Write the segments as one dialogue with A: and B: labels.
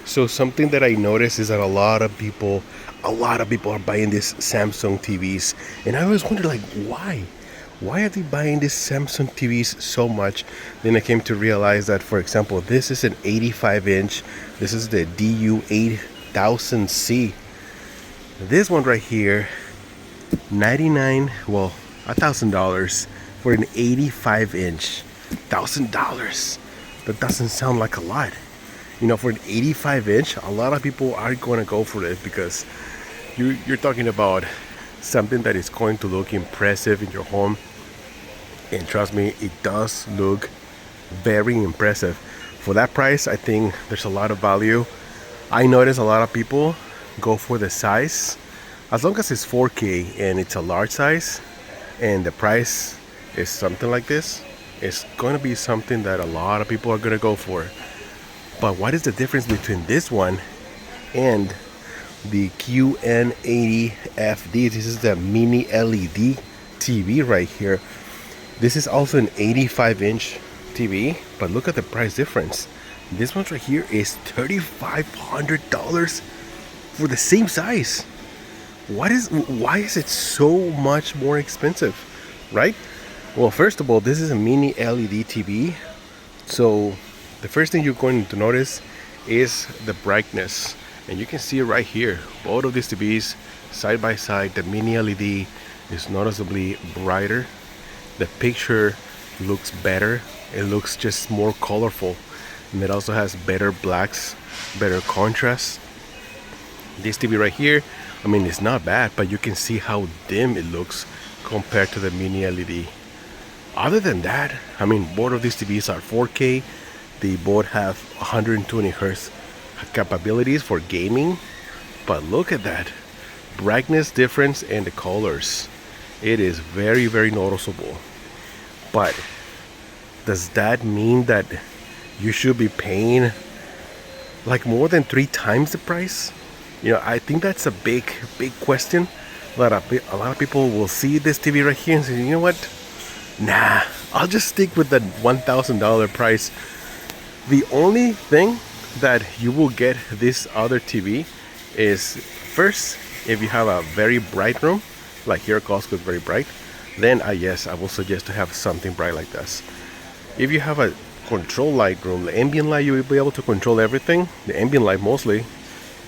A: So something that I noticed is that a lot of people are buying this Samsung TVs, and I always wonder like why are they buying these Samsung TVs so much? Then I came to realize that, for example, this is an 85-inch. This is the DU8000C. This one right here, $1,000 for an 85-inch. $1,000. That doesn't sound like a lot. You know, for an 85-inch, a lot of people are going to go for it because you're talking about something that is going to look impressive in your home. And trust me, it does look very impressive. For that price, I think there's a lot of value. I notice a lot of people go for the size. As long as it's 4K and it's a large size and the price is something like this, it's going to be something that a lot of people are going to go for. But what is the difference between this one and the QM6 This is the mini LED TV right here. This is also an 85-inch TV, but look at the price difference. This one right here is $3,500 for the same size. Why is it so much more expensive, right? Well, first of all, this is a mini LED TV. So the first thing you're going to notice is the brightness. And you can see it right here. Both of these TVs side by side, the mini LED is noticeably brighter. The picture looks better. It looks just more colorful. And it also has better blacks, better contrast. This TV right here, I mean, it's not bad, but you can see how dim it looks compared to the mini LED. Other than that, I mean, both of these TVs are 4K. They both have 120 Hz capabilities for gaming. But look at that brightness difference and the colors. It is very, very noticeable. But does that mean that you should be paying like more than 3 times the price? You know, I think that's a big question. A lot of people will see this TV right here and say, you know what? Nah, I'll just stick with the $1,000 price. The only thing that you will get this other TV is, first, if you have a very bright room, like here at Costco is very bright, then yes, I will suggest to have something bright like this. If you have a control light room, the ambient light, you will be able to control everything. The ambient light mostly.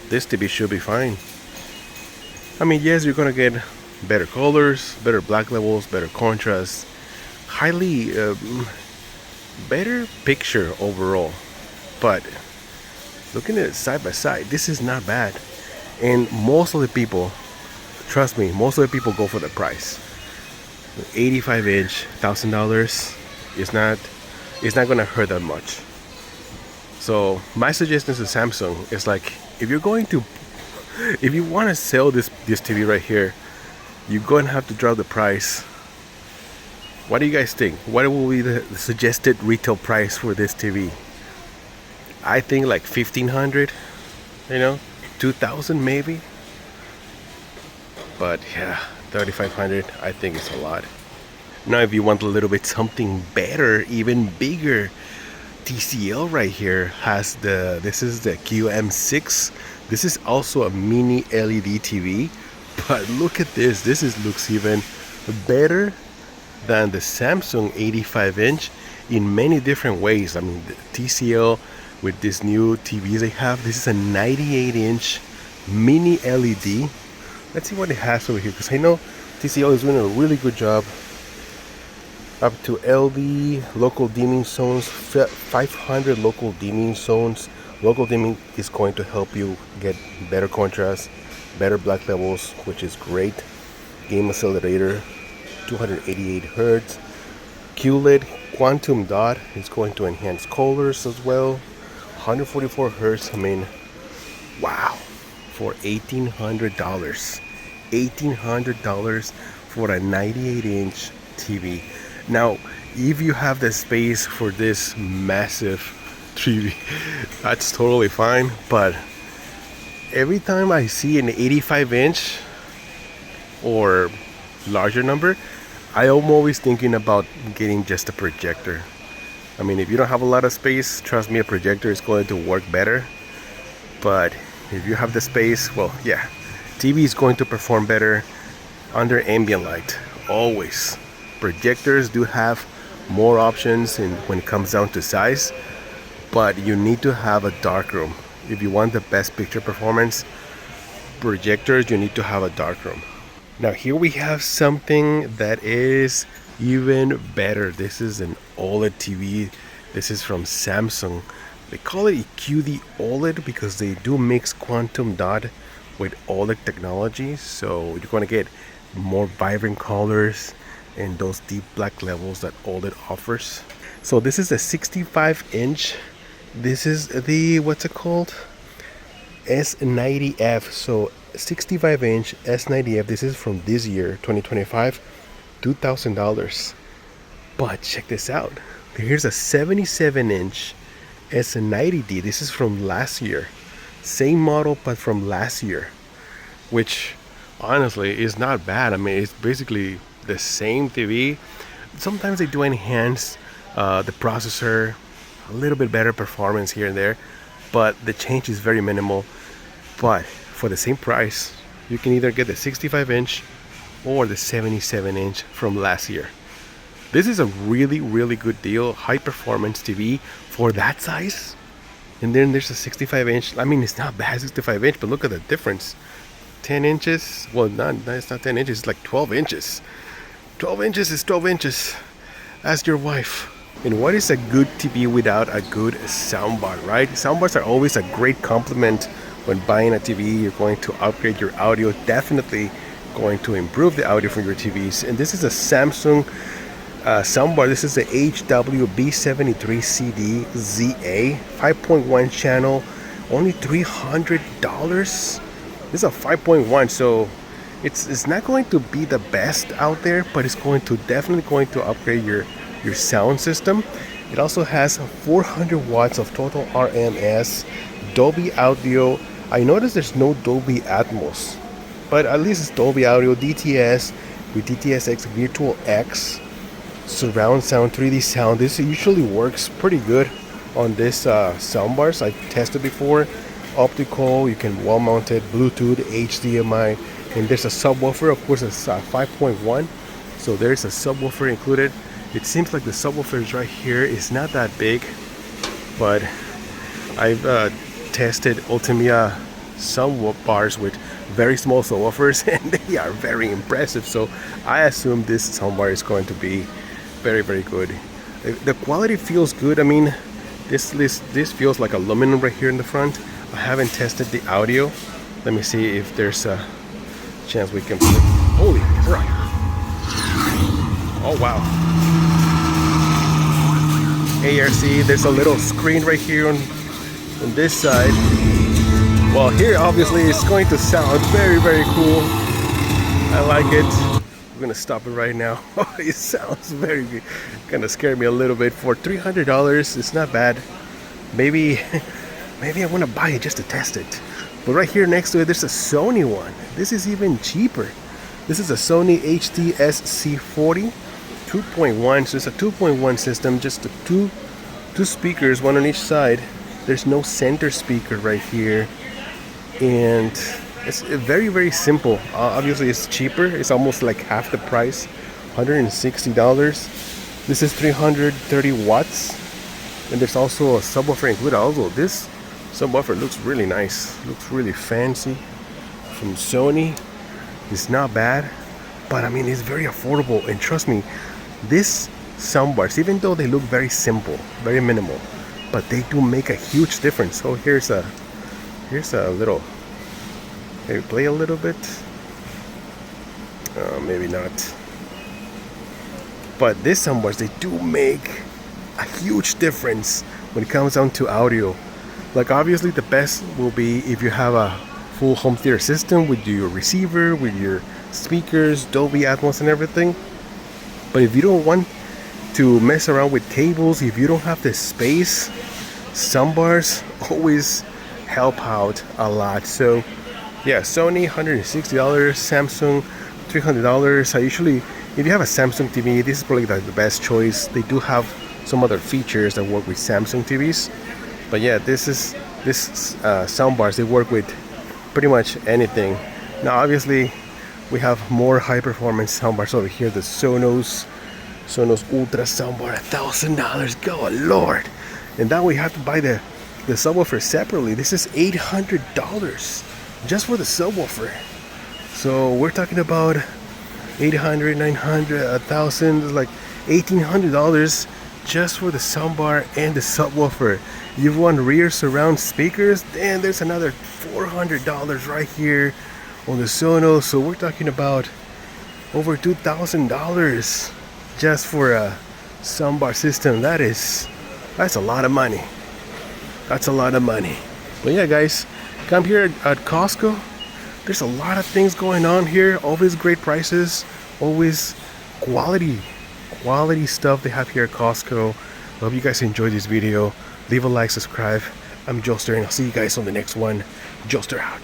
A: This TV should be fine. I mean, yes, you're gonna get better colors, better black levels, better contrast, highly better picture overall. But looking at it side by side, this is not bad. And most of the people, trust me, most of the people go for the price. 85-inch, $1,000 is not gonna hurt that much. So my suggestion to Samsung is like, if you want to sell this TV right here, you're going to have to drop the price. What do you guys think? What will be the suggested retail price for this TV? I think like $1,500, you know, $2,000 maybe. But yeah, $3,500, I think it's a lot. Now, if you want a little bit something better, even bigger, TCL right here has this is the QM6. This is also a mini LED TV, but look at this. Looks even better than the Samsung 85-inch in many different ways. I mean, the TCL with this new TVs they have, this is a 98-inch mini LED. Let's see what it has over here, because I know TCL is doing a really good job. Up to LD local dimming zones, 500 local dimming zones. Local dimming is going to help you get better contrast, better black levels, which is great. Game accelerator, 288 Hz. QLED quantum dot is going to enhance colors as well. 144 Hz. I mean, wow, for $1,800. $1,800 for a 98-inch TV. Now, if you have the space for this massive TV, that's totally fine. But every time I see an 85-inch or larger number, I am always thinking about getting just a projector. I mean, if you don't have a lot of space, trust me, a projector is going to work better. But if you have the space, well, yeah, TV is going to perform better under ambient light, always. Projectors do have more options when it comes down to size, but you need to have a dark room. If you want the best picture performance, projectors, you need to have a dark room. Now here we have something that is even better. This is an OLED TV. This is from Samsung. They call it a QD OLED because they do mix quantum dot with OLED technology. So you're going to get more vibrant colors and those deep black levels that OLED offers. So this is a 65-inch. This is the, what's it called? S90F. So 65-inch S90F. This is from this year, 2025, $2,000. But check this out. Here's a 77-inch S90D. This is from last year. Same model, but from last year, which honestly is not bad. I mean, it's basically the same TV. Sometimes they do enhance the processor, a little bit better performance here and there, but the change is very minimal. But for the same price, you can either get the 65-inch or the 77-inch from last year. This is a really, really good deal. High performance TV for that size. And then there's a 65-inch. I mean, it's not bad, 65-inch, but look at the difference. 10 inches. Well, it's not 10 inches. It's like 12 inches. 12 inches is 12 inches. Ask your wife. And what is a good TV without a good soundbar, right? Soundbars are always a great complement when buying a TV. You're going to upgrade your audio. Definitely going to improve the audio from your TVs. And this is a Samsung soundbar. This is the HW-B73CD ZA 5.1 channel, only $300. This is a 5.1, so it's not going to be the best out there, but it's definitely going to upgrade your sound system. It also has 400 watts of total RMS, Dolby Audio. I noticed there's no Dolby Atmos, but at least it's Dolby Audio, DTS with DTS:X Virtual X. Surround sound, 3D sound. This usually works pretty good on this soundbars. I've tested before. Optical, you can wall mount it, Bluetooth, HDMI, and there's a subwoofer. Of course, it's 5.1, so there's a subwoofer included. It seems like the subwoofer is right here. It's not that big, but I've tested Ultimia soundbars with very small subwoofers, and they are very impressive. So I assume this soundbar is going to be very, very good. The quality feels good. I mean, this feels like aluminum right here in the front. I haven't tested the audio. Let me see if there's a chance we can put it. Holy crap! Oh wow! ARC. There's a little screen right here on this side. Well, here obviously it's going to sound very, very cool. I like it. I'm gonna stop it right now. It sounds very good. Kind of scared me a little bit. For $300, it's not bad. Maybe I want to buy it just to test it. But right here next to it, there's a Sony one. This is even cheaper. This is a Sony HT-A7000 2.1. So it's a 2.1 system, just two speakers, one on each side. There's no center speaker right here, and it's very, very simple. Obviously it's cheaper. It's almost like half the price, $160. This is 330 watts, and there's also a subwoofer included. Although this subwoofer looks really nice, looks really fancy, from Sony. It's not bad, but I mean, it's very affordable. And trust me, this soundbars, even though they look very simple, very minimal, but they do make a huge difference. So here's a little, maybe play a little bit, maybe not, but this soundbars, they do make a huge difference when it comes down to audio. Like obviously the best will be if you have a full home theater system with your receiver, with your speakers, Dolby Atmos and everything. But if you don't want to mess around with cables, if you don't have the space, soundbars always help out a lot. So yeah, Sony $160, Samsung $300. I usually, if you have a Samsung TV, this is probably the best choice. They do have some other features that work with Samsung TVs, but yeah, this is this soundbars, they work with pretty much anything. Now obviously we have more high performance soundbars over here, the Sonos Ultra soundbar, $1,000. Go Lord. And now we have to buy the subwoofer separately. This is $800 just for the subwoofer. So we're talking about $800, $900, $1,000, like $1,800 just for the soundbar and the subwoofer. You want rear surround speakers, then there's another $400 right here on the Sonos. So we're talking about over $2,000 just for a soundbar system. That's a lot of money. That's a lot of money. But yeah, guys, come here at Costco. There's a lot of things going on here. Always great prices. Always quality stuff they have here at Costco. Hope you guys enjoyed this video. Leave a like, subscribe. I'm Joester, and I'll see you guys on the next one. Joester out.